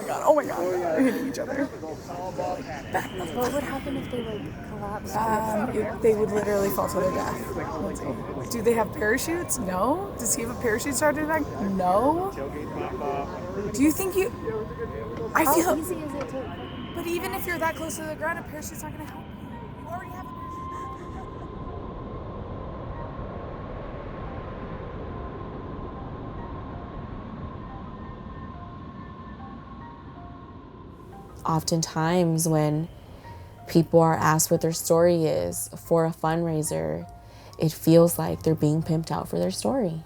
Oh my god, they're hitting each other. What would happen if they collapsed? They would literally fall to their death. Let's see. Do they have parachutes? No. Does he have a parachute starter bag? No. Do you think you... I feel... How easy is it to... But even if you're that close to the ground, a parachute's not going to help you. You already have a parachute. Oftentimes when people are asked what their story is for a fundraiser, it feels like they're being pimped out for their story.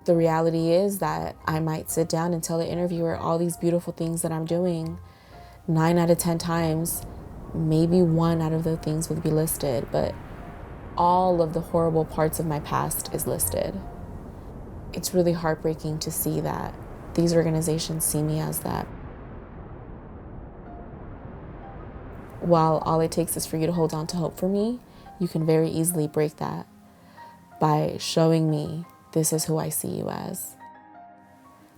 The reality is that I might sit down and tell the interviewer all these beautiful things that I'm doing. 9 out of 10 times, maybe 1 out of the things would be listed, but all of the horrible parts of my past is listed. It's really heartbreaking to see that these organizations see me as that. While all it takes is for you to hold on to hope for me, you can very easily break that by showing me this is who I see you as.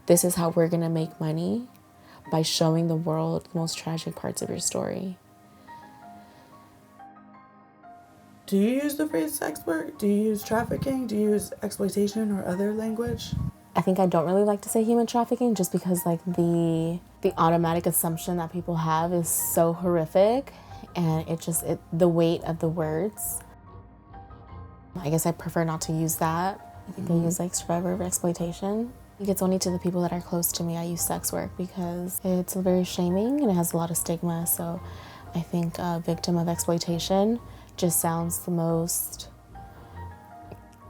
This is how we're gonna make money, by showing the world the most tragic parts of your story. Do you use the phrase sex work? Do you use trafficking? Do you use exploitation or other language? I think I don't really like to say human trafficking just because the automatic assumption that people have is so horrific, and the weight of the words. I guess I prefer not to use that. I think I use survivor of exploitation. I think it's only to the people that are close to me I use sex work because it's very shaming and it has a lot of stigma. So I think a victim of exploitation just sounds the most,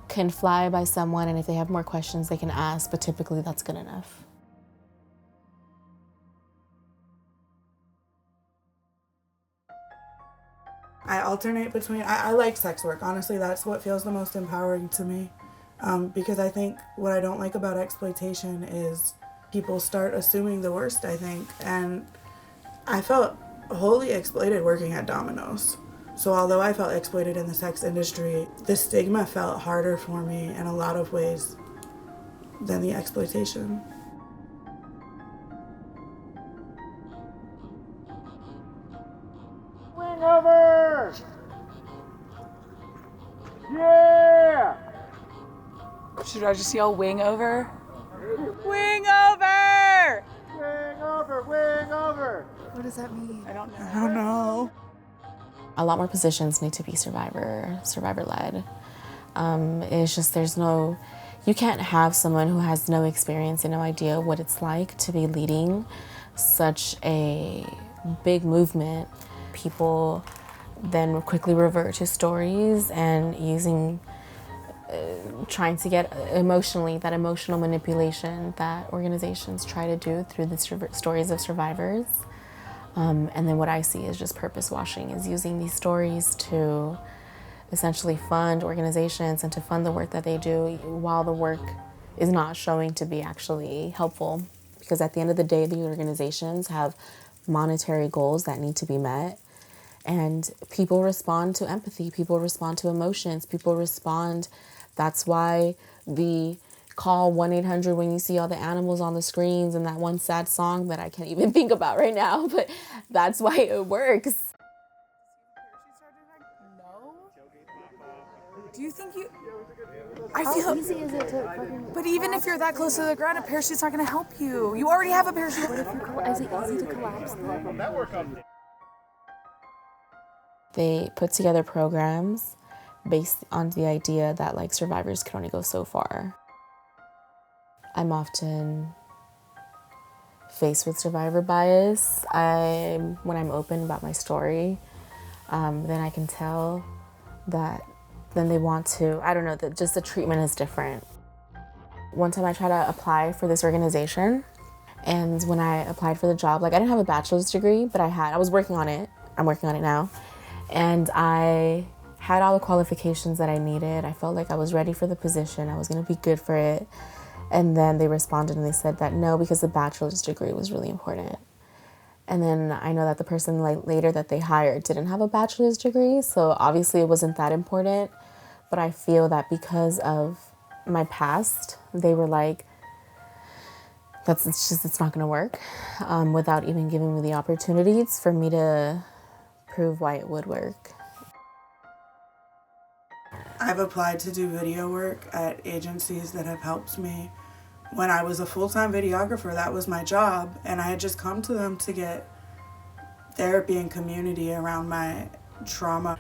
can fly by someone, and if they have more questions they can ask, but typically that's good enough. I alternate between, I like sex work. Honestly, that's what feels the most empowering to me. Because I think what I don't like about exploitation is people start assuming the worst, I think. And I felt wholly exploited working at Domino's. So although I felt exploited in the sex industry, the stigma felt harder for me in a lot of ways than the exploitation. Wing over! Yeah! Should I just yell wing over? Wing over! Wing over, wing over! What does that mean? I don't know. A lot more positions need to be survivor-led. It's just you can't have someone who has no experience and no idea what it's like to be leading such a big movement. People then quickly revert to stories and trying to get that emotional manipulation that organizations try to do through the stories of survivors. And then what I see is just purpose washing, is using these stories to essentially fund organizations and to fund the work that they do while the work is not showing to be actually helpful. Because at the end of the day, the organizations have monetary goals that need to be met. And people respond to empathy, people respond to emotions, people respond. That's why we call 1-800 when you see all the animals on the screens and that one sad song that I can't even think about right now, but that's why it works. No. Do you think you... How easy is it to fucking... But even if you're that close to the ground, a parachute's not going to help you. You already have a parachute. What if is it easy to collapse then? They put together programs based on the idea that survivors can only go so far. I'm often faced with survivor bias. When I'm open about my story, then I can tell that then they want to, I don't know, that just the treatment is different. One time I tried to apply for this organization, and when I applied for the job, I didn't have a bachelor's degree, but I was working on it. I'm working on it now. And I had all the qualifications that I needed. I felt like I was ready for the position. I was gonna be good for it. And then they responded and they said that no, because the bachelor's degree was really important. And then I know that the person later that they hired didn't have a bachelor's degree, so obviously it wasn't that important. But I feel that because of my past, they were like, it's not gonna work without even giving me the opportunities for me to prove why it would work. I've applied to do video work at agencies that have helped me. When I was a full-time videographer, that was my job, and I had just come to them to get therapy and community around my trauma,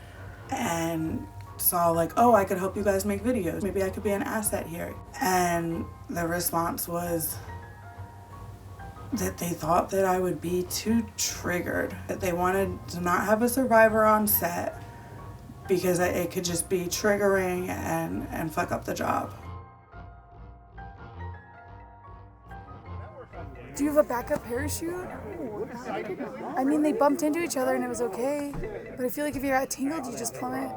and saw like, oh, I could help you guys make videos. Maybe I could be an asset here. And the response was that they thought that I would be too triggered, that they wanted to not have a survivor on set because it could just be triggering and fuck up the job. Do you have a backup parachute? I mean, they bumped into each other and it was okay. But I feel like if you got tangled, you just plummet.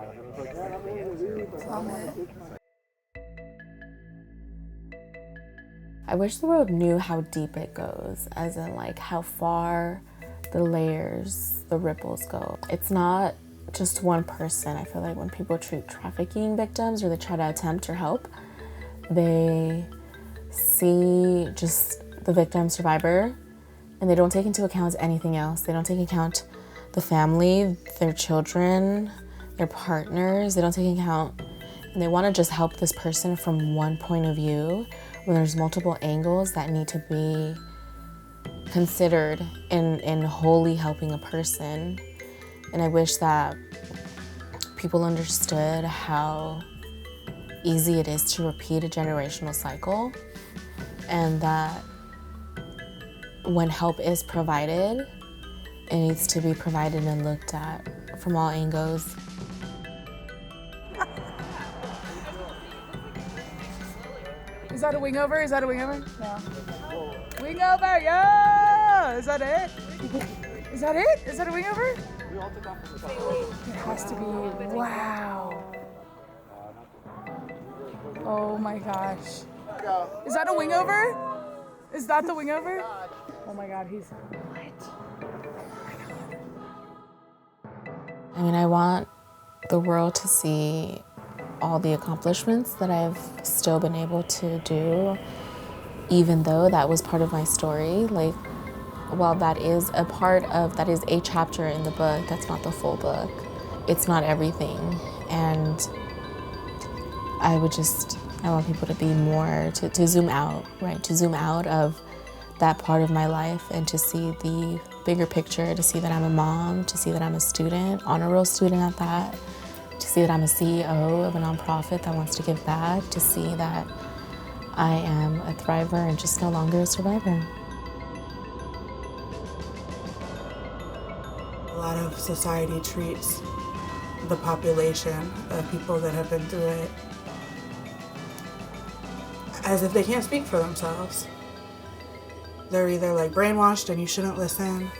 I wish the world knew how deep it goes, as in like how far the layers, the ripples go. It's not just one person. I feel like when people treat trafficking victims or they try to attempt or help, they see just the victim survivor and they don't take into account anything else. They don't take into account the family, their children, their partners. They don't take into account, and they want to just help this person from one point of view when there's multiple angles that need to be considered in wholly helping a person. And I wish that people understood how easy it is to repeat a generational cycle, and that when help is provided, it needs to be provided and looked at from all angles. Is that a wing over? Is that a wing over? No. Wing over, yeah! Is that it? Is that it? Is that a wing over? It has to be. Wow. Oh my gosh. Is that a wing over? Is that the wing over? Oh my God, he's. What? I mean, I want the world to see all the accomplishments that I've still been able to do, even though that was part of my story. Like, while that is a chapter in the book, that's not the full book. It's not everything. And I want people to be more, to zoom out, right? To zoom out of that part of my life and to see the bigger picture, to see that I'm a mom, to see that I'm a student, honor roll student at that, to see that I'm a CEO of a nonprofit that wants to give back, to see that I am a thriver and just no longer a survivor. A lot of society treats the population of people that have been through it as if they can't speak for themselves. They're either like brainwashed and you shouldn't listen,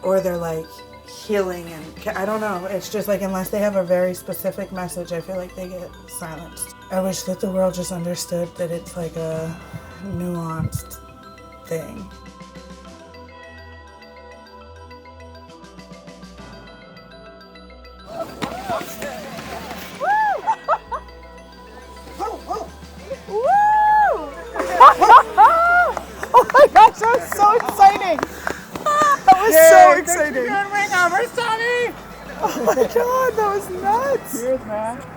or they're like healing and I don't know. It's just like unless they have a very specific message, I feel like they get silenced. I wish that the world just understood that it's like a nuanced thing. Oh my gosh, that was so exciting! That was so exciting! Wing over, Sonny! Oh my God, that was nuts! Cheers, man.